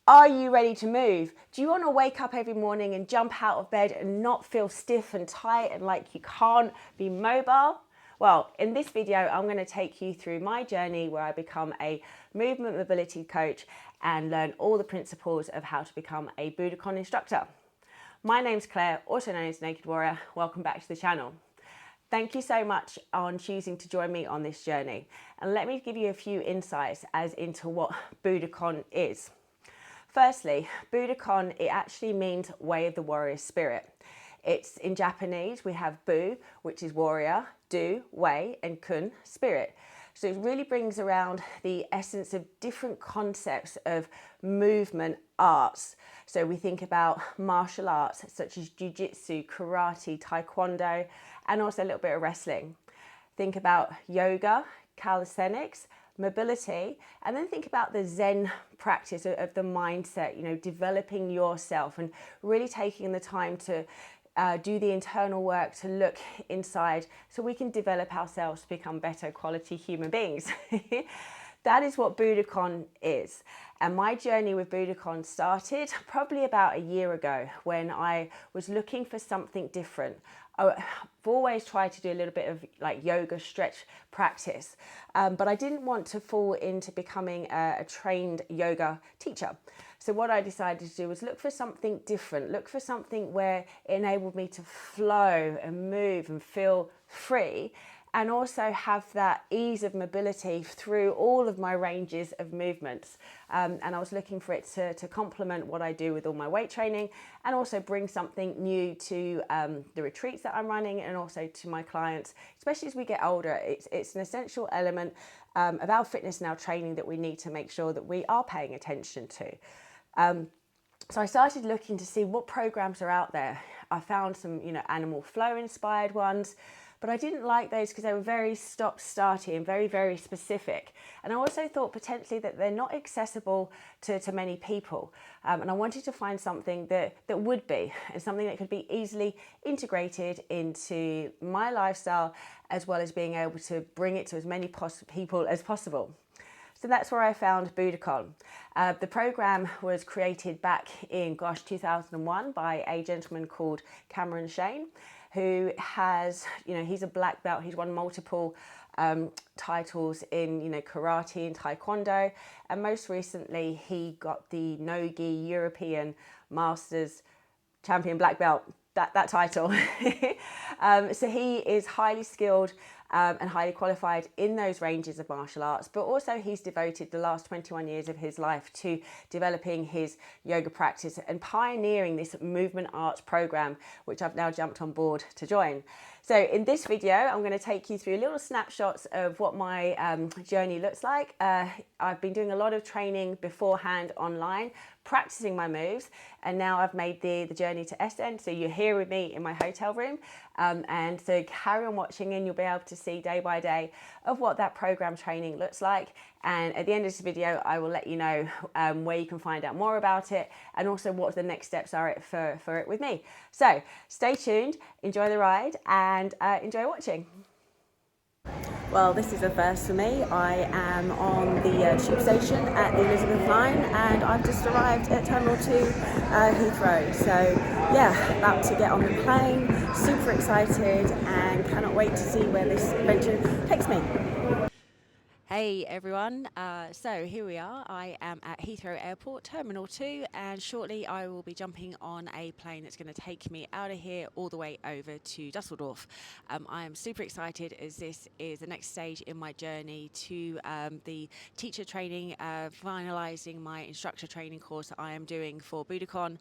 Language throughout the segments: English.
Are you ready to move? Do you want to wake up every morning and jump out of bed and not feel stiff and tight and like you can't be mobile? Well, in this video, I'm going to take you through my journey where I become a movement mobility coach and learn all the principles of how to become a Budokon instructor. My name's Claire, also known as Naked Warrior. Welcome back to the channel. Thank you so much on choosing to join me on this journey. And let me give you a few insights as into what Budokon is. Firstly, Budokon, it actually means way of the warrior spirit. It's in Japanese, we have Bu, which is warrior, Do, way, and Kun, spirit. So it really brings around the essence of different concepts of movement arts. So we think about martial arts such as jiu-jitsu, karate, taekwondo, and also a little bit of wrestling. Think about yoga, calisthenics, mobility, and then think about the Zen practice of the mindset, you know, developing yourself and really taking the time to do the internal work to look inside so we can develop ourselves to become better quality human beings. That is what Budokon is. And my journey with Budokon started probably about a year ago when I was looking for something different. I've always tried to do a little bit of like yoga stretch practice, but I didn't want to fall into becoming a trained yoga teacher. So what I decided to do was look for something different, look for something where it enabled me to flow and move and feel free, and also have that ease of mobility through all of my ranges of movements. And I was looking for it to complement what I do with all my weight training and also bring something new to the retreats that I'm running and also to my clients, especially as we get older. It's an essential element of our fitness and our training that we need to make sure that we are paying attention to. So I started looking to see what programs are out there. I found some, animal flow inspired ones, but I didn't like those because they were very stop-starty and very, very specific. And I also thought potentially that they're not accessible to many people. And I wanted to find something that would be, and something that could be easily integrated into my lifestyle, as well as being able to bring it to as many people as possible. So that's where I found Budokon. The program was created back in, 2001 by a gentleman called Cameron Shane, who has, he's a black belt. He's won multiple titles in, karate and taekwondo. And most recently, he got the No-Gi European Masters Champion Black Belt, that title. So he is highly skilled and highly qualified in those ranges of martial arts, but also he's devoted the last 21 years of his life to developing his yoga practice and pioneering this movement arts program, which I've now jumped on board to join. So in this video, I'm going to take you through little snapshots of what my journey looks like. I've been doing a lot of training beforehand online, practicing my moves, and now I've made the journey to Essen. So you're here with me in my hotel room, and so carry on watching and you'll be able to see day by day of what that program training looks like. And at the end of this video, I will let you know where you can find out more about it and also what the next steps are for it with me. So stay tuned, enjoy the ride, and enjoy watching. Well, this is a first for me. I am on the tube station at the Elizabeth line and I've just arrived at Terminal 2 Heathrow. So yeah, about to get on the plane, super excited and cannot wait to see where this adventure takes me. Hey everyone, so here we are. I am at Heathrow Airport, Terminal 2, and shortly I will be jumping on a plane that's going to take me out of here all the way over to Dusseldorf. I am super excited as this is the next stage in my journey to the teacher training, finalising my instructor training course that I am doing for Budokon,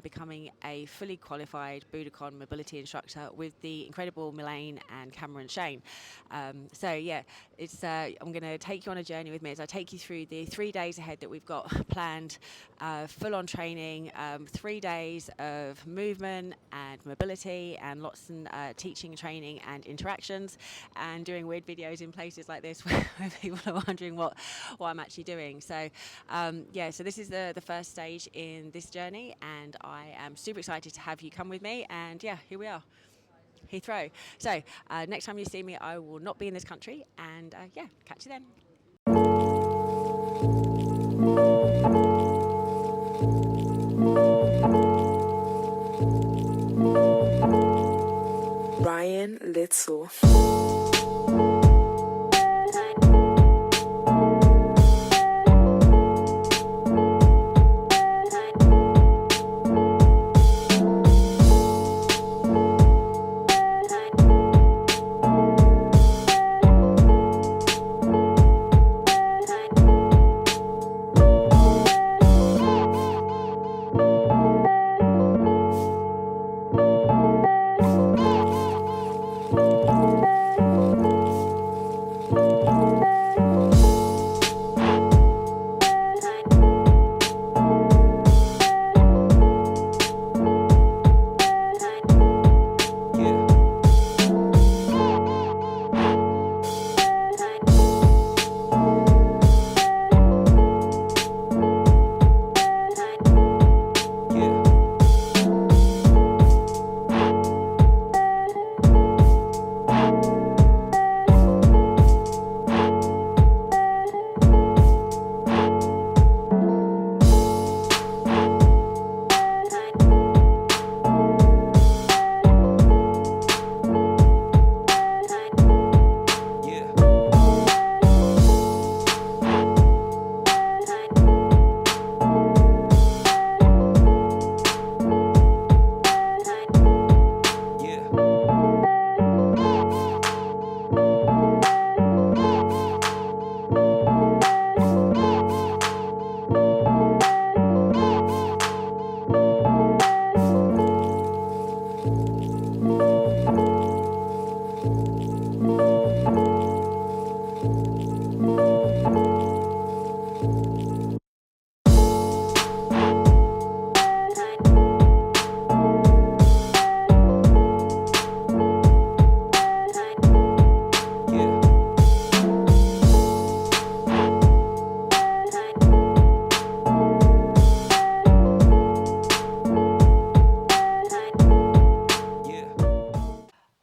becoming a fully qualified Budokon mobility instructor with the incredible Milane and Cameron Shane. So yeah, I'm going to take you on a journey with me as I take you through the 3 days ahead that we've got planned, full-on training, 3 days of movement and mobility and lots of teaching, training and interactions, and doing weird videos in places like this where people are wondering what I'm actually doing. So yeah, so this is the first stage in this journey and I am super excited to have you come with me, and yeah, here we are. Heathrow. So next time you see me, I will not be in this country, and yeah, catch you then. muscle.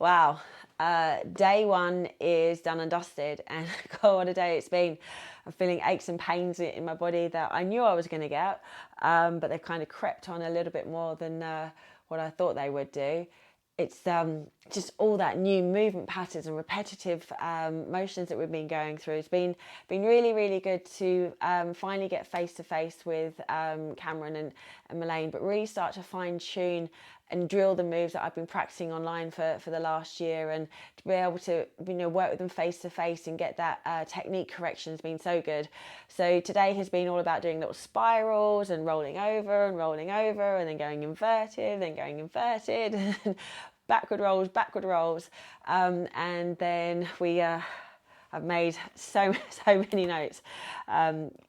Wow, day one is done and dusted, and God, what a day it's been. I'm feeling aches and pains in my body that I knew I was going to get, but they've kind of crept on a little bit more than what I thought they would do. It's just all that new movement patterns and repetitive motions that we've been going through. It's been really, really good to finally get face to face with Cameron and Melaine, but really start to fine tune and drill the moves that I've been practicing online for the last year, and to be able to work with them face to face and get that technique correction has been so good. So today has been all about doing little spirals and rolling over and then going inverted, and backward rolls, and then we I've made so many notes,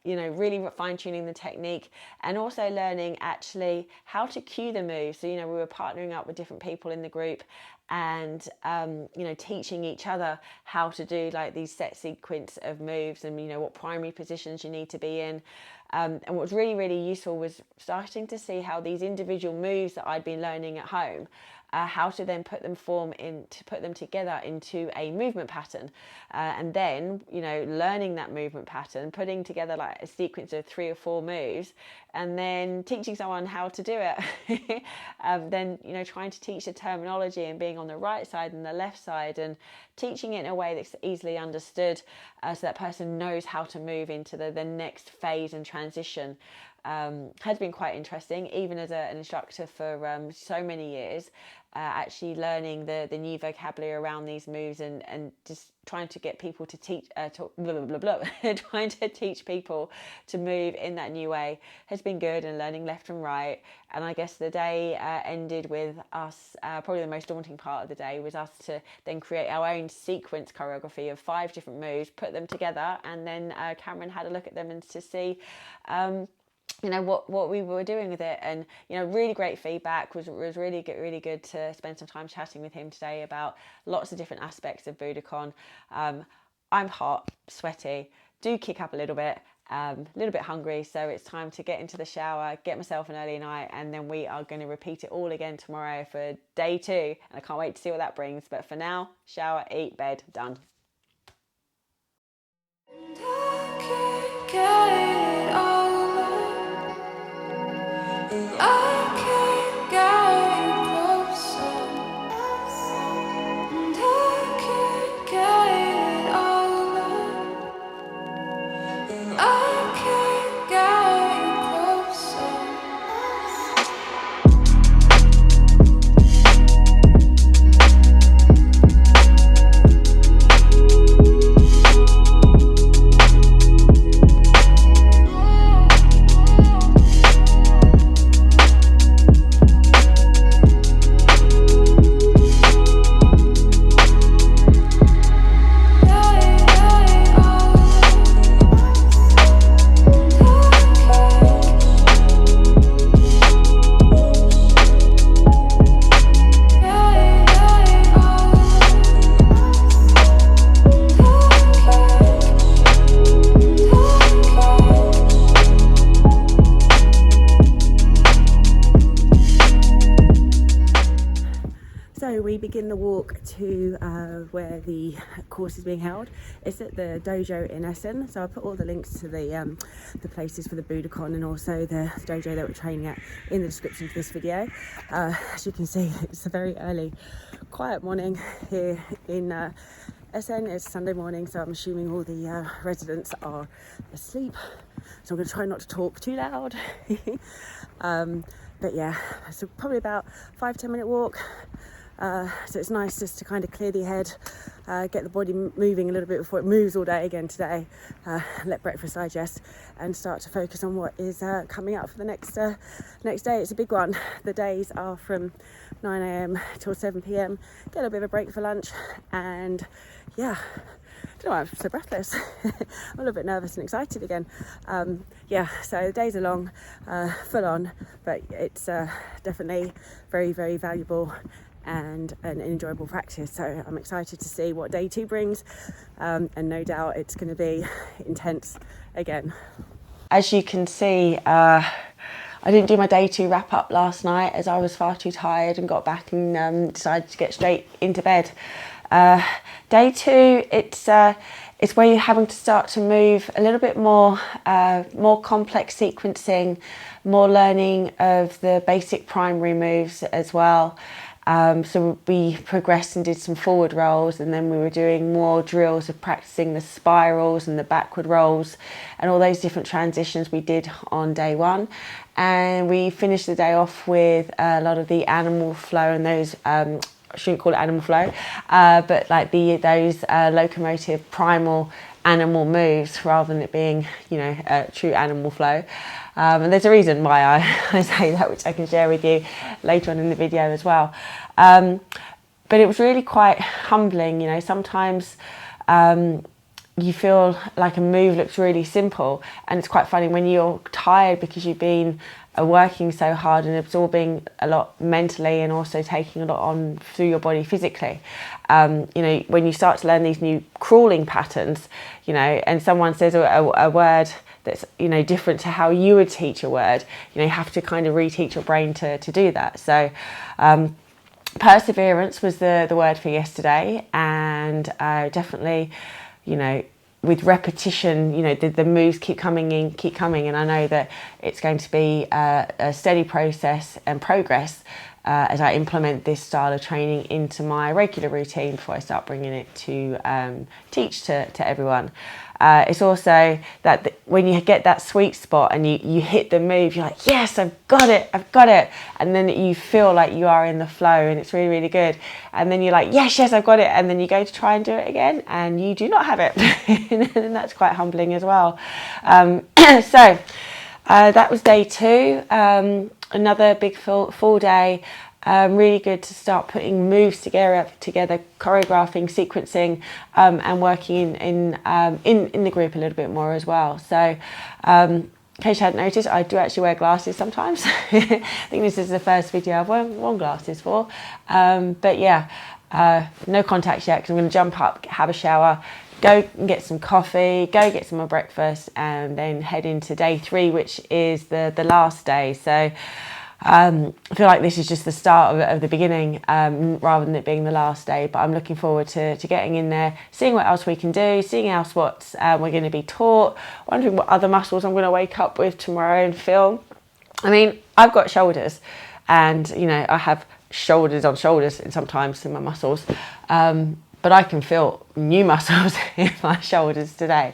really fine-tuning the technique, and also learning actually how to cue the moves. So, we were partnering up with different people in the group, and teaching each other how to do like these set sequence of moves, and what primary positions you need to be in. And what was really, really useful was starting to see how these individual moves that I'd been learning at home, how to then put them together into a movement pattern, and then learning that movement pattern, putting together like a sequence of 3 or 4 moves, and then teaching someone how to do it. Then trying to teach the terminology and being on the right side and the left side, and teaching it in a way that's easily understood, so that person knows how to move into the next phase and transition. Has been quite interesting, even as an instructor for so many years, actually learning the new vocabulary around these moves, and just trying to get people to teach, trying to teach people to move in that new way has been good, and learning left and right. And I guess the day ended with us, probably the most daunting part of the day was us to then create our own sequence choreography of 5 different moves, put them together, and then Cameron had a look at them and to see what we were doing with it. And really great feedback. Was really good to spend some time chatting with him today about lots of different aspects of Budokon. I'm hot, sweaty, do kick up a little bit hungry, so it's time to get into the shower, get myself an early night, and then we are going to repeat it all again tomorrow for day 2, and I can't wait to see what that brings. But for now, shower, eat, bed, done. I can't get closer, and So we begin the walk to where the course is being held. It's at the dojo in Essen. So I'll put all the links to the places for the Budokon and also the dojo that we're training at in the description to this video. As you can see, it's a very early, quiet morning here in Essen. It's Sunday morning, so I'm assuming all the residents are asleep. So I'm going to try not to talk too loud. But yeah, so probably about 5-10 minute walk. So it's nice just to kind of clear the head, get the body moving a little bit before it moves all day again today, let breakfast digest and start to focus on what is coming up for the next day. It's a big one. The days are from 9 a.m. till 7 p.m. Get a little bit of a break for lunch, and yeah, I don't know why I'm so breathless. I'm a little bit nervous and excited again. Yeah, so the days are long, full on, but it's definitely very, very valuable and an enjoyable practice. So I'm excited to see what day 2 brings, and no doubt it's going to be intense again. As you can see, I didn't do my day 2 wrap up last night as I was far too tired, and got back and decided to get straight into bed. Day 2, it's where you're having to start to move a little bit more, more complex sequencing, more learning of the basic primary moves as well. So we progressed and did some forward rolls, and then we were doing more drills of practicing the spirals and the backward rolls and all those different transitions we did on day 1. And we finished the day off with a lot of the animal flow and those I shouldn't call it animal flow, but like those locomotive primal animal moves, rather than it being, you know, true animal flow. And there's a reason why I say that, which I can share with you later on in the video as well. But it was really quite humbling. You know, sometimes you feel like a move looks really simple, and it's quite funny when you're tired because you've been working so hard and absorbing a lot mentally and also taking a lot on through your body physically. You know, when you start to learn these new crawling patterns, you know, and someone says a word that's, you know, different to how you would teach a word, you know, you have to kind of reteach your brain to do that. So perseverance was the word for yesterday, and definitely, you know, with repetition, you know, the moves keep coming, and I know that it's going to be a steady process and progress as I implement this style of training into my regular routine before I start bringing it to teach to everyone. It's also that when you get that sweet spot and you hit the move, you're like, yes, I've got it. And then you feel like you are in the flow, and it's really, really good. And then you're like, yes, I've got it. And then you go to try and do it again, and you do not have it. And that's quite humbling as well. So that was day 2. Another big full day. Really good to start putting moves together, choreographing, sequencing, and working in the group a little bit more as well. So in case you hadn't noticed, I do actually wear glasses sometimes. I think this is the first video I've worn glasses for. But yeah, no contacts yet, because I'm going to jump up, have a shower, go and get some coffee, go get some more breakfast, and then head into day 3, which is the last day. So I feel like this is just the start of the beginning, rather than it being the last day. But I'm looking forward to getting in there, seeing what else we can do, seeing else what we're going to be taught, wondering what other muscles I'm going to wake up with tomorrow and feel. I mean, I've got shoulders, and, you know, I have shoulders on shoulders and sometimes in my muscles, but I can feel new muscles in my shoulders today.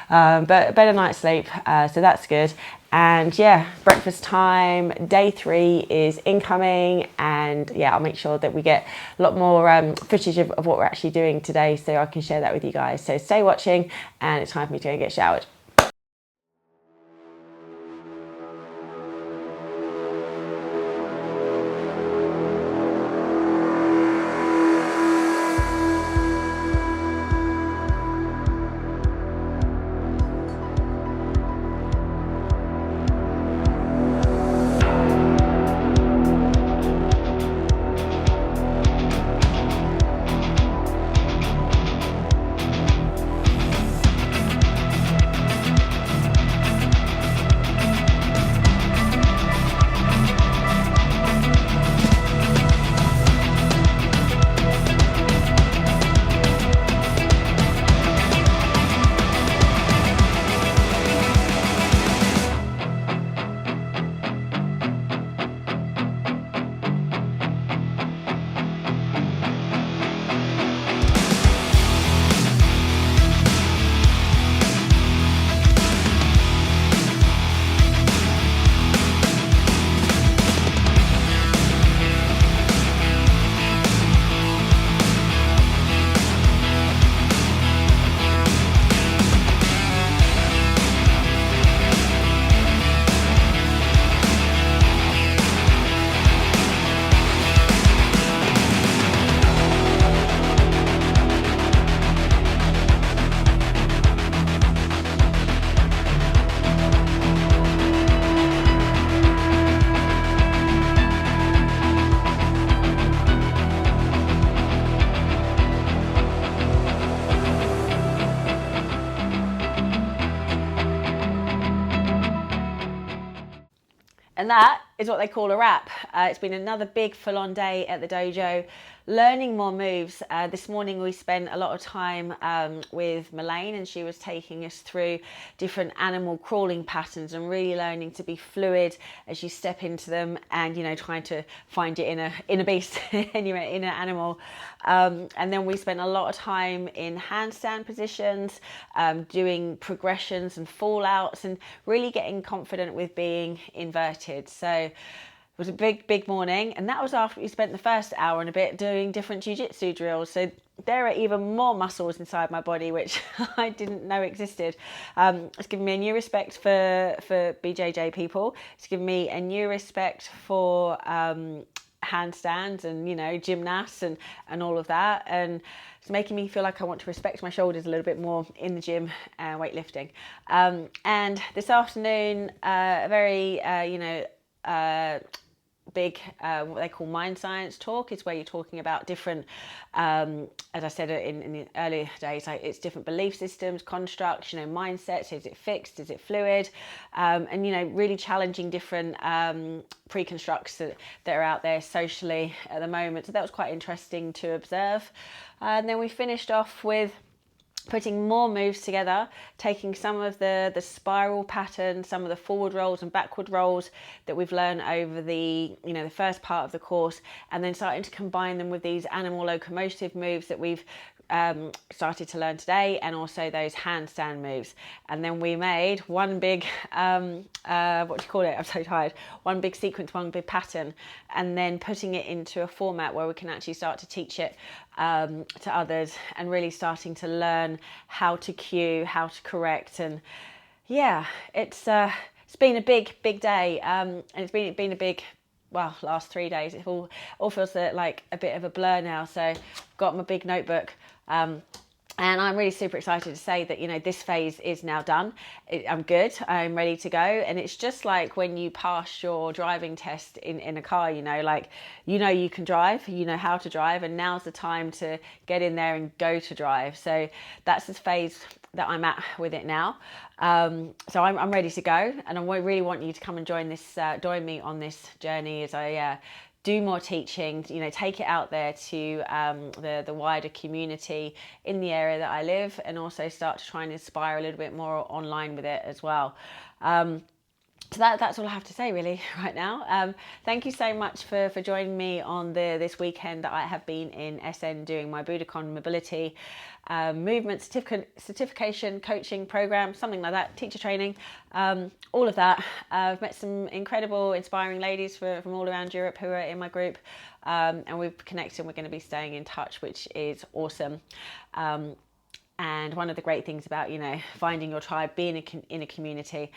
But a better night's sleep, so that's good. And yeah, breakfast time, day 3 is incoming, and yeah, I'll make sure that we get a lot more footage of what we're actually doing today, so I can share that with you guys. So stay watching, and it's time for me to go and get showered. And that is what they call a wrap. It's been another big full-on day at the dojo, learning more moves. This morning we spent a lot of time with Melaine, and she was taking us through different animal crawling patterns and really learning to be fluid as you step into them, and trying to find your inner beast and your inner animal. And then we spent a lot of time in handstand positions, doing progressions and fallouts, and really getting confident with being inverted. So it was a big morning, and that was after we spent the first hour and a bit doing different jiu-jitsu drills. So there are even more muscles inside my body which I didn't know existed. It's given me a new respect for BJJ people. It's given me a new respect for handstands and gymnasts and all of that, and it's making me feel like I want to respect my shoulders a little bit more in the gym and weightlifting. And this afternoon, a very big what they call mind science talk is where you're talking about different, as I said in the earlier days, like it's different belief systems, constructs, mindsets. Is it fixed? Is it fluid? And really challenging different pre-constructs that are out there socially at the moment. So that was quite interesting to observe. And then we finished off with putting more moves together, taking some of the spiral patterns, some of the forward rolls and backward rolls that we've learned over the the first part of the course, and then starting to combine them with these animal locomotive moves that we've started to learn today, and also those handstand moves. And then we made one big what do you call it? I'm so tired. One big sequence, one big pattern, and then putting it into a format where we can actually start to teach it to others, and really starting to learn how to cue, how to correct. And yeah, it's been a big day, and it's been a big, well, last 3 days. It all feels like a bit of a blur now. So I've got my big notebook, and I'm really super excited to say that this phase is now done. I'm good. I'm ready to go. And it's just like when you pass your driving test in a car, you can drive, you know how to drive, and now's the time to get in there and go to drive. So that's the phase that I'm at with it now. So I'm ready to go, and I really want you to come and join me on this journey as I do more teaching, take it out there to the wider community in the area that I live, and also start to try and inspire a little bit more online with it as well. So that's all I have to say really right now. Thank you so much for joining me on this weekend that I have been in SN doing my Budokon Mobility movement certification coaching program, something like that, teacher training, all of that. I've met some incredible, inspiring ladies from all around Europe who are in my group, and we've connected, and we're going to be staying in touch, which is awesome. And one of the great things about, finding your tribe, being in a community.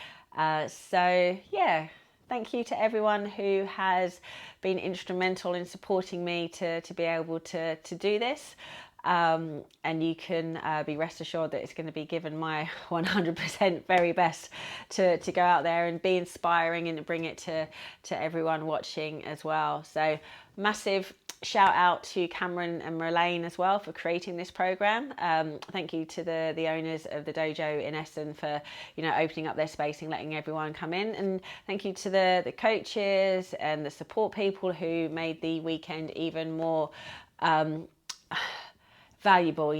So yeah, thank you to everyone who has been instrumental in supporting me to be able to do this. And you can be rest assured that it's going to be given my 100% very best to go out there and be inspiring and bring it to everyone watching as well. So massive shout out to Cameron and Melaine as well for creating this program. Thank you to the owners of the dojo in Essen for opening up their space and letting everyone come in, and thank you to the coaches and the support people who made the weekend even more valuable,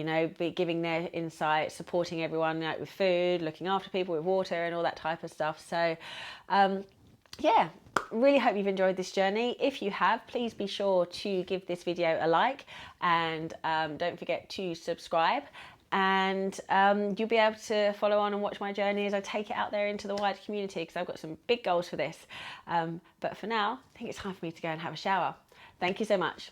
giving their insight, supporting everyone with food, looking after people with water and all that type of stuff. So yeah, really hope you've enjoyed this journey. If you have, please be sure to give this video a like, and don't forget to subscribe, and you'll be able to follow on and watch my journey as I take it out there into the wider community, because I've got some big goals for this. But for now, I think it's time for me to go and have a shower. Thank you so much.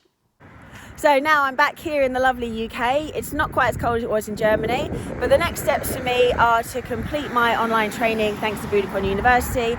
So now I'm back here in the lovely UK. It's not quite as cold as it was in Germany, but the next steps for me are to complete my online training thanks to Budokon University,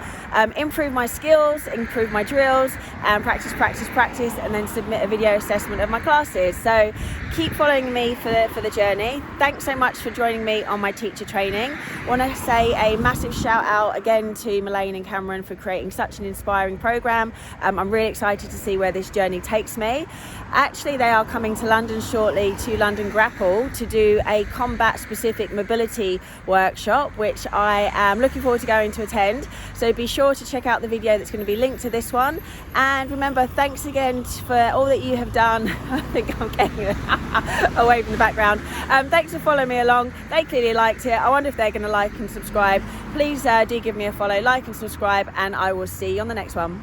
improve my skills, improve my drills, and practice, and then submit a video assessment of my classes. So keep following me for the journey. Thanks so much for joining me on my teacher training. I want to say a massive shout out again to Melaine and Cameron for creating such an inspiring program. I'm really excited to see where this journey takes me. Actually, they are coming to London shortly, to London Grapple, to do a combat specific mobility workshop, which I am looking forward to going to attend. So be sure sure to check out the video that's going to be linked to this one. And remember, thanks again for all that you have done. I think I'm getting away from the background. Thanks for following me along. They clearly liked it. I wonder if they're going to like and subscribe. Please do give me a follow, like and subscribe, and I will see you on the next one.